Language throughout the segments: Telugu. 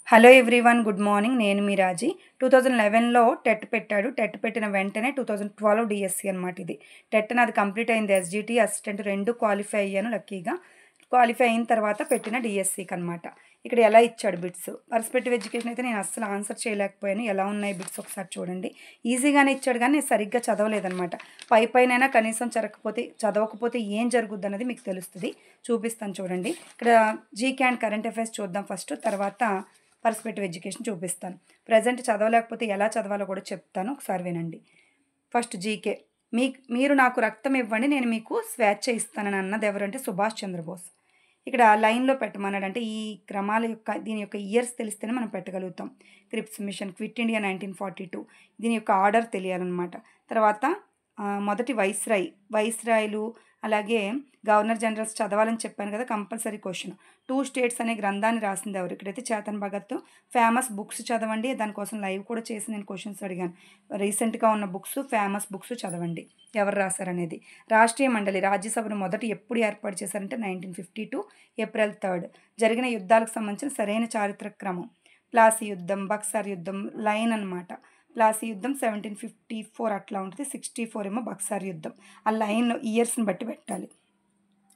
Hello everyone, good morning. నేను మీ రాజీ. 2011లో టెట్ పెట్టాడు. టెట్ పెట్టిన వెంటనే 2012 డిఎస్సి అనమాట ఇది. టెట్ నాది కంప్లీట్ అయింది. ఎస్జిటి అసిస్టెంట్ 2 క్వాలిఫై అయ్యాను లక్కీగా. క్వాలిఫై అయిన తర్వాత పెట్టిన డిఎస్సికి అనమాట. ఇక్కడ ఎలా ఇచ్చాడు బిట్స్. పర్స్పెక్టివ్ ఎడ్యుకేషన్ అయితే నేను అస్సలు ఆన్సర్ చేయలేకపోయాను. ఎలా ఉన్నాయి బిట్స్ ఒకసారి చూడండి. ఈజీగానే ఇచ్చాడు కానీ నేను సరిగ్గా చదవలేదనమాట. పైనైనా కనీసం చదవకపోతే ఏం జరుగుద్ది అన్నది మీకు తెలుస్తుంది. చూపిస్తాను చూడండి. ఇక్కడ జీకే అండ్ కరెంట్ అఫైర్స్ చూద్దాం ఫస్ట్, తర్వాత పర్స్పెక్టివ్ ఎడ్యుకేషన్ చూపిస్తాను. ప్రజెంట్ చదవలేకపోతే ఎలా చదవాలో కూడా చెప్తాను, ఒకసారి వినండి. First GK. మీరు నాకు రక్తం ఇవ్వండి, నేను మీకు స్వేచ్ఛ ఇస్తానని అన్నది ఎవరంటే సుభాష్ చంద్రబోస్. ఇక్కడ లైన్లో పెట్టమన్నాడు. అంటే ఈ క్రమాల యొక్క దీని యొక్క ఇయర్స్ తెలిస్తేనే మనం పెట్టగలుగుతాం. క్రిప్స్ మిషన్, క్విట్ ఇండియా 1942, దీని యొక్క ఆర్డర్ తెలియాలన్నమాట. తర్వాత మొదటి వైస్రాయ్లు, అలాగే గవర్నర్ జనరల్స్ చదవాలని చెప్పాను కదా, కంపల్సరీ క్వశ్చన్. 2 స్టేట్స్ అనే గ్రంథాన్ని రాసింది ఎవరు? ఇక్కడైతే చేతన్ భగత్. ఫేమస్ బుక్స్ చదవండి. దానికోసం లైవ్ కూడా చేసి నేను క్వశ్చన్స్ అడిగాను. రీసెంట్గా ఉన్న బుక్స్, ఫేమస్ బుక్స్ చదవండి ఎవరు రాశారనేది. రాష్ట్రీయ మండలి, రాజ్యసభను మొదట ఎప్పుడు ఏర్పాటు చేశారంటే 1952 ఏప్రిల్ 3. జరిగిన యుద్ధాలకు సంబంధించిన సరైన చారిత్రక క్రమం. ప్లాసీ యుద్ధం, బక్సార్ యుద్ధం, లైన్ అనమాట. ప్లాసీ యుద్ధం 1754 అట్లా ఉంటుంది. 64 ఏమో బక్సార్ యుద్ధం. ఆ లైన్లో ఇయర్స్ని బట్టి పెట్టాలి.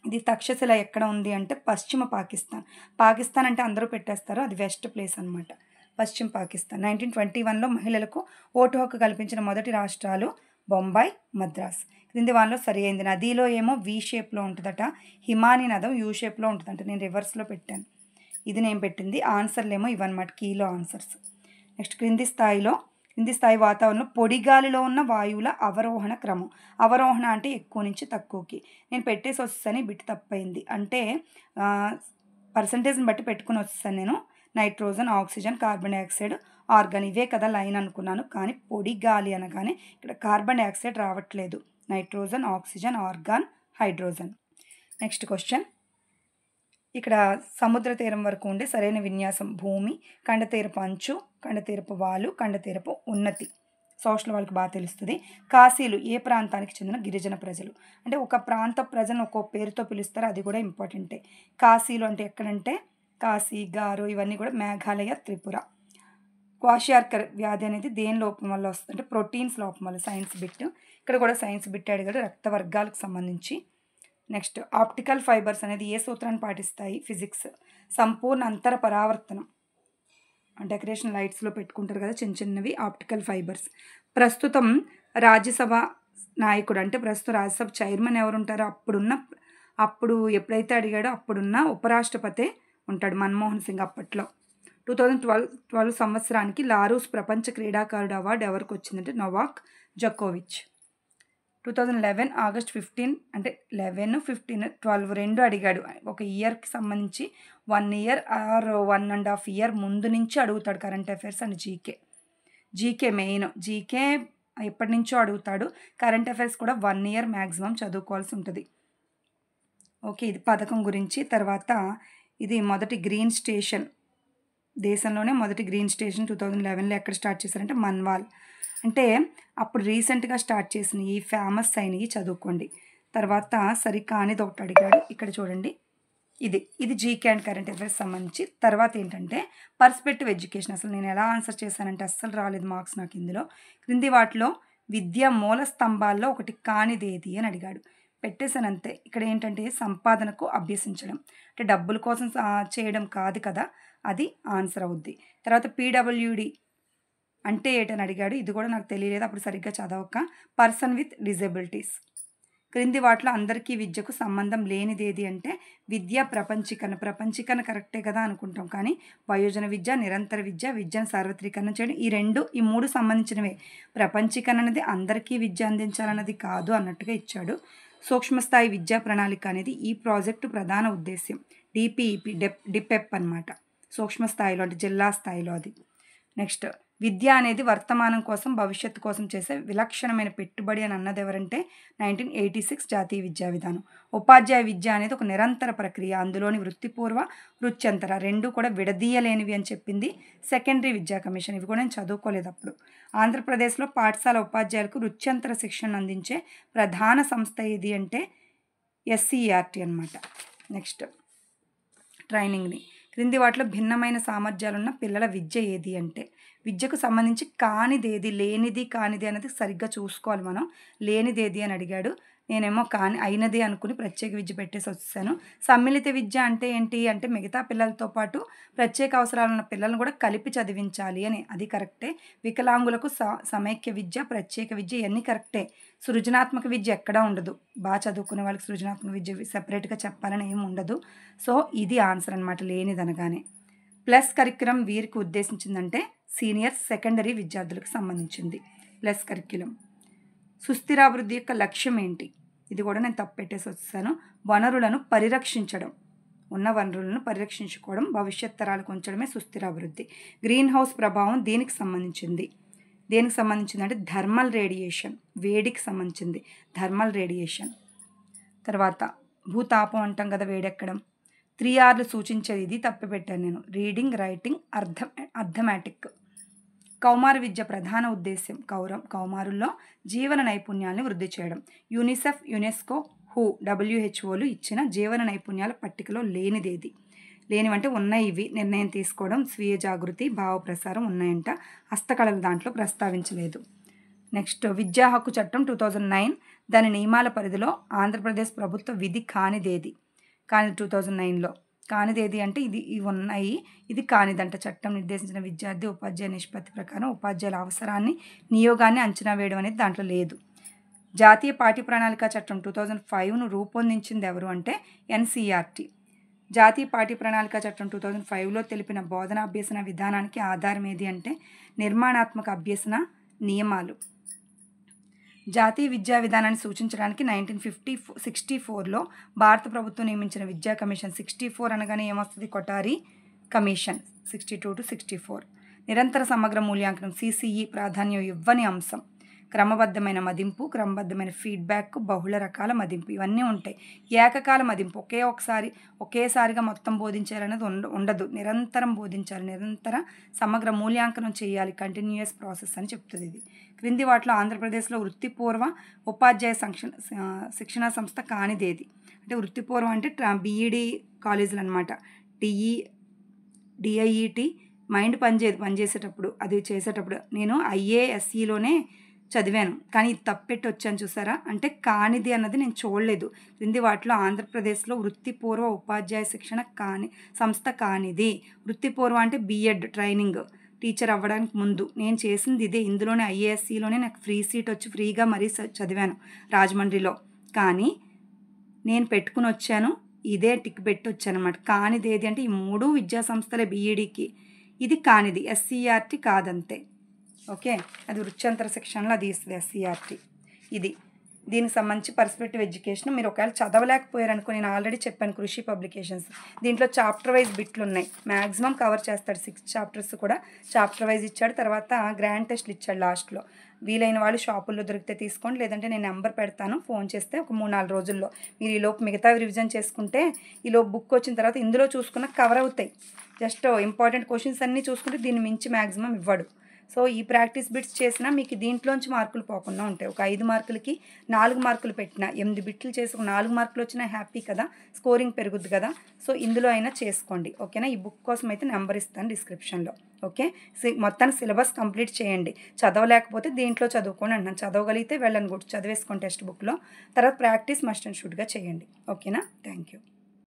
ఇది తక్షశిల ఎక్కడ ఉంది అంటే పశ్చిమ పాకిస్తాన్ అంటే అందరూ పెట్టేస్తారు, అది వెస్ట్ ప్లేస్ అనమాట. పశ్చిమ పాకిస్తాన్. 1921లో మహిళలకు ఓటు హక్కు కల్పించిన మొదటి రాష్ట్రాలు బొంబాయి, మద్రాస్. క్రింది వాళ్ళలో సరి అయింది. నదిలో ఏమో వి షేప్లో ఉంటుందట, హిమాని నదం యూ షేప్లో ఉంటుందంట. నేను రివర్స్లో పెట్టాను, ఇది నేను పెట్టింది. ఆన్సర్లు ఏమో ఇవన్నమాట, కీలో ఆన్సర్స్. నెక్స్ట్ క్రింది స్థాయి వాతావరణంలో పొడిగాలిలో ఉన్న వాయువుల అవరోహణ క్రమం. అవరోహణ అంటే ఎక్కువ నుంచి తక్కువకి. నేను పెట్టేసి వస్తాను, బిట్ తప్పైంది. అంటే పర్సంటేజ్ని బట్టి పెట్టుకుని వస్తాను నేను. Nitrogen, oxygen, carbon dioxide, organ, ఇవే కదా లైన్ అనుకున్నాను. కానీ పొడి గాలి అనగానే ఇక్కడ కార్బన్ డైఆక్సైడ్ రావట్లేదు. Nitrogen, oxygen, organ, hydrogen. Next question. ఇక్కడ సముద్ర తీరం వరకు ఉండే సరైన విన్యాసం. భూమి, కండతీరపు అంచు, కండతీరపు వాలు, కండతీరపు ఉన్నతి. సోషల్ వాళ్ళకి బాగా తెలుస్తుంది. కాశీలు ఏ ప్రాంతానికి చెందిన గిరిజన ప్రజలు. అంటే ఒక ప్రాంత ప్రజలను ఒక్కో పేరుతో పిలుస్తారు, అది కూడా ఇంపార్టెంటే. కాశీలు అంటే ఎక్కడంటే కాశీ, గారో, ఇవన్నీ కూడా మేఘాలయ, త్రిపుర. క్వాషియార్కర్ వ్యాధి అనేది దేని లోపం వల్ల వస్తుంది అంటే ప్రోటీన్స్ లోపం వల్ల. Science bit. ఇక్కడ కూడా సైన్స్ బిట్ అడిగాడు, రక్త వర్గాలకు సంబంధించి. నెక్స్ట్ ఆప్టికల్ ఫైబర్స్ అనేది ఏ సూత్రాన్ని పాటిస్తాయి? ఫిజిక్స్. సంపూర్ణ అంతర పరావర్తనం, డెకరేషన్ లైట్స్లో పెట్టుకుంటారు కదా చిన్నవి, ఆప్టికల్ ఫైబర్స్. ప్రస్తుతం రాజ్యసభ నాయకుడు అంటే ప్రస్తుతం రాజ్యసభ చైర్మన్ ఎవరు ఉంటారో అప్పుడు ఎప్పుడైతే అడిగాడో అప్పుడున్న ఉపరాష్ట్రపతి ఉంటాడు, మన్మోహన్ సింగ్ అప్పట్లో. 2012 సంవత్సరానికి లారూస్ ప్రపంచ క్రీడాకారుడు అవార్డు ఎవరికి వచ్చిందంటే నోవాక్ జోకోవిచ్. 2011 ఆగస్ట్ 15 అంటే 11, 15, 12 రెండు అడిగాడు. ఒక ఇయర్కి సంబంధించి 1 ఇయర్ ఆర్ 1.5 ఇయర్ ముందు నుంచి అడుగుతాడు current affairs and GK main. GK ఎప్పటి నుంచో అడుగుతాడు. కరెంట్ అఫైర్స్ కూడా 1 ఇయర్ మ్యాక్సిమం చదువుకోవాల్సి ఉంటుంది. ఓకే, ఇది పథకం గురించి. తర్వాత ఇది మొదటి గ్రీన్ స్టేషన్, దేశంలోనే మొదటి గ్రీన్ స్టేషన్ 2011లో ఎక్కడ స్టార్ట్ చేశారంటే మన్వాల్. అంటే అప్పుడు రీసెంట్గా స్టార్ట్ చేసిన ఈ ఫేమస్ అయినవి చదువుకోండి. తర్వాత సరికానిది ఒకటి అడిగాడు, ఇక్కడ చూడండి. ఇది జీకే అండ్ కరెంట్ అఫైర్స్ సంబంధించి. తర్వాత ఏంటంటే పర్స్పెక్టివ్ ఎడ్యుకేషన్. అసలు నేను ఎలా ఆన్సర్ చేశానంటే అస్సలు రాలేదు మార్క్స్ నాకు ఇందులో. క్రింది వాటిలో విద్య మూల స్తంభాల్లో ఒకటి కానిదేది అని అడిగాడు. పెట్టేశాను అంతే. ఇక్కడ ఏంటంటే సంపాదనకు అభ్యసించడం, అంటే డబ్బుల కోసం చేయడం కాదు కదా, అది ఆన్సర్ అవుద్ది. తర్వాత పీడబ్ల్యూడి అంటే ఏంటని అడిగాడు. ఇది కూడా నాకు తెలియలేదు అప్పుడు సరిగ్గా చదవక. Person with disabilities. క్రింది వాటిలో అందరికీ విద్యకు సంబంధం లేనిదేది అంటే విద్య ప్రపంచీకరణ కరెక్టే కదా అనుకుంటాం, కానీ వయోజన విద్య, నిరంతర విద్యను సార్వత్రీకరణ చేయడం, ఈ మూడు సంబంధించినవే. ప్రపంచీకరణ అనేది అందరికీ విద్య అందించాలన్నది కాదు అన్నట్టుగా ఇచ్చాడు. సూక్ష్మస్థాయి విద్యా ప్రణాళిక అనేది ఈ ప్రాజెక్టు ప్రధాన ఉద్దేశ్యం. డిపెప్ అనమాట. సూక్ష్మ స్థాయిలో అంటే జిల్లా స్థాయిలో అది. నెక్స్ట్ విద్య అనేది వర్తమానం కోసం, భవిష్యత్తు కోసం చేసే విలక్షణమైన పెట్టుబడి అని అన్నది ఎవరంటే 1986 జాతీయ విద్యా విధానం. ఉపాధ్యాయ విద్య అనేది ఒక నిరంతర ప్రక్రియ, అందులోని వృత్తిపూర్వ, వృత్యంతర రెండు కూడా విడదీయలేనివి అని చెప్పింది సెకండరీ విద్యా కమిషన్. ఇవి కూడా నేను చదువుకోలేదు అప్పుడు. ఆంధ్రప్రదేశ్లో పాఠశాల ఉపాధ్యాయులకు వృత్యంతర శిక్షణ అందించే ప్రధాన సంస్థ ఏది అంటే SCERT అనమాట. నెక్స్ట్ ట్రైనింగ్ని క్రింది వాటిలో భిన్నమైన సామర్థ్యాలున్న పిల్లల విద్య ఏది అంటే, విద్యకు సంబంధించి కానిదేది, లేనిది, కానిది అనేది సరిగ్గా చూసుకోవాలి మనం. లేనిదేది అని అడిగాడు. నేనేమో అయినది అనుకుని ప్రత్యేక విద్య పెట్టేసి వచ్చేసాను. సమ్మిళిత విద్య అంటే ఏంటి అంటే, మిగతా పిల్లలతో పాటు ప్రత్యేక అవసరాలున్న పిల్లల్ని కూడా కలిపి చదివించాలి అని. అది కరెక్టే. వికలాంగులకు సమైక్య విద్య, ప్రత్యేక విద్య ఇయన్నీ కరెక్టే. సృజనాత్మక విద్య ఎక్కడా ఉండదు. చదువుకునే వాళ్ళకి సృజనాత్మక విద్య సెపరేట్‌గా చెప్పాలని ఏమి ఉండదు. సో, ఇది ఆన్సర్ అనమాట లేనిదనగానే. ప్లస్ కరిక్యులం వీరికి ఉద్దేశించిందంటే సీనియర్ సెకండరీ విద్యార్థులకు సంబంధించింది ప్లస్ కరిక్యులం. సుస్థిరాభివృద్ధి యొక్క లక్ష్యం ఏంటి? ఇది కూడా నేను తప్పు పెట్టేసి వచ్చేసాను. వనరులను పరిరక్షించడం, ఉన్న వనరులను పరిరక్షించుకోవడం, భవిష్యత్ తరాలకు ఉంచడమే సుస్థిరాభివృద్ధి. గ్రీన్ హౌస్ ప్రభావం దేనికి సంబంధించింది? దేనికి సంబంధించింది అంటే థర్మల్ రేడియేషన్, వేడికి సంబంధించింది థర్మల్ రేడియేషన్. తర్వాత భూతాపం అంటాం కదా, వేడెక్కడం. 3 Rలు సూచించేది ఇది తప్పి పెట్టాను నేను. Reading, writing, arithmetic. కౌమార విద్య ప్రధాన ఉద్దేశ్యం కౌమారుల్లో జీవన నైపుణ్యాలను వృద్ధి చేయడం. యూనిసెఫ్, యునెస్కో, WHOలు ఇచ్చిన జీవన నైపుణ్యాల పట్టికలో లేనిదేది? లేనివంటే ఉన్నాయి ఇవి: నిర్ణయం తీసుకోవడం, స్వీయ జాగృతి, భావ ప్రసారం ఉన్నాయంట. హస్తకళలు దాంట్లో ప్రస్తావించలేదు. నెక్స్ట్, విద్యా హక్కు చట్టం 2009 దాని నియమాల పరిధిలో ఆంధ్రప్రదేశ్ ప్రభుత్వ విధి కానిదేది? 2009లో కానిదేది అంటే ఇవి ఉన్నాయి, ఇది కానిదంట. చట్టం నిర్దేశించిన విద్యార్థి ఉపాధ్యాయ నిష్పత్తి ప్రకారం ఉపాధ్యాయుల అవసరాన్ని, నియోగాన్ని అంచనా వేయడం అనేది దాంట్లో లేదు. జాతీయ పాఠ్య ప్రణాళిక చట్టం 2005ను రూపొందించింది ఎవరు అంటే NCERT. జాతీయ పాఠ్య ప్రణాళిక చట్టం 2005లో తెలిపిన బోధనాభ్యసన విధానానికి ఆధారం ఏది అంటే నిర్మాణాత్మక అభ్యసన నియమాలు. జాతీయ విద్యా విధానాన్ని సూచించడానికి 1964లో భారత ప్రభుత్వం నియమించిన విద్యా కమిషన్. 64 అనగానే ఏమొస్తుంది? కొఠారి కమిషన్. 62 to 64. నిరంతర సమగ్ర మూల్యాంకనం CCE ప్రాధాన్యం ఇవ్వని అంశం. క్రమబద్ధమైన మదింపు, క్రమబద్ధమైన ఫీడ్బ్యాక్, బహుళ రకాల మదింపు ఇవన్నీ ఉంటాయి. ఏకకాల మదింపు, ఒకేసారిగా మొత్తం బోధించాలనేది ఉండదు. నిరంతరం బోధించాలి, నిరంతర సమగ్ర మూల్యాంకనం చేయాలి, కంటిన్యూయస్ ప్రాసెస్ అని చెప్తుంది ఇది. క్రింది వాటిలో ఆంధ్రప్రదేశ్లో వృత్తిపూర్వ ఉపాధ్యాయ శిక్షణా సంస్థ కానిదేది? అంటే వృత్తిపూర్వం అంటే BEd కాలేజీలు అనమాట. DIET మైండ్ పనిచేసేటప్పుడు అది చేసేటప్పుడు నేను IASEలోనే చదివాను, కానీ ఇది తప్పెట్టి వచ్చాను చూసారా. అంటే కానిది అన్నది నేను చూడలేదు. క్రింది వాటిలో ఆంధ్రప్రదేశ్లో వృత్తిపూర్వ ఉపాధ్యాయ శిక్షణ సంస్థ కానిది. వృత్తిపూర్వ అంటే B.Ed ట్రైనింగ్, టీచర్ అవ్వడానికి ముందు నేను చేసింది ఇదే. ఇందులోనే IASEలోనే నాకు ఫ్రీ సీట్ వచ్చి ఫ్రీగా మరీ చదివాను రాజమండ్రిలో. కానీ నేను పెట్టుకుని వచ్చాను, ఇదే టిక్ పెట్టి వచ్చాను అనమాట. కానిది ఏది అంటే ఈ 3 విద్యా సంస్థలే BEdకి. ఇది కానిది, SCERT కాదంతే. ఓకే, అది వృత్యంతర శిక్షణలో అది ఇస్తుంది SCERT. దీనికి సంబంధించి పర్స్పెక్టివ్ ఎడ్యుకేషన్ మీరు ఒకవేళ చదవలేకపోయారనుకో, నేను ఆల్రెడీ చెప్పాను కృషి పబ్లికేషన్స్, దీంట్లో చాప్టర్ వైజ్ బిట్లు ఉన్నాయి. మ్యాక్సిమం కవర్ చేస్తాడు. 6 చాప్టర్స్ కూడా చాప్టర్ వైజ్ ఇచ్చాడు. తర్వాత గ్రాండ్ టెస్ట్లు ఇచ్చాడు లాస్ట్లో. వీలైన వాళ్ళు షాపుల్లో దొరికితే తీసుకోండి, లేదంటే నేను నెంబర్ పెడతాను, ఫోన్ చేస్తే ఒక 3-4 రోజుల్లో మీరు ఈలోపు మిగతావి రివిజన్ చేసుకుంటే ఈలోపు బుక్ వచ్చిన తర్వాత ఇందులో చూసుకున్న కవర్ అవుతాయి. జస్ట్ ఇంపార్టెంట్ క్వశ్చన్స్ అన్నీ చూసుకుంటే దీన్ని మించి మ్యాక్సిమం ఇవ్వడు. సో ఈ ప్రాక్టీస్ బిట్స్ చేసినా మీకు దీంట్లోంచి మార్కులు పోకుండా ఉంటాయి. ఒక 5 మార్కులకి 4 మార్కులు పెట్టినా 8 బిట్లు చేసి ఒక 4 మార్కులు వచ్చినా హ్యాపీ కదా, స్కోరింగ్ పెరుగుద్ది కదా. సో ఇందులో అయినా చేసుకోండి, ఓకేనా. ఈ బుక్ కోసం అయితే నెంబర్ ఇస్తాను డిస్క్రిప్షన్లో. ఓకే, మొత్తానికి సిలబస్ కంప్లీట్ చేయండి. చదవలేకపోతే దీంట్లో చదువుకోండి అంటున్నాను. చదవగలిగితే వెళ్ళండి, చదివేసుకోండి టెక్స్ట్ బుక్లో. తర్వాత ప్రాక్టీస్ మస్ట్ అండ్ షుడ్గా చేయండి, ఓకేనా. Thank you.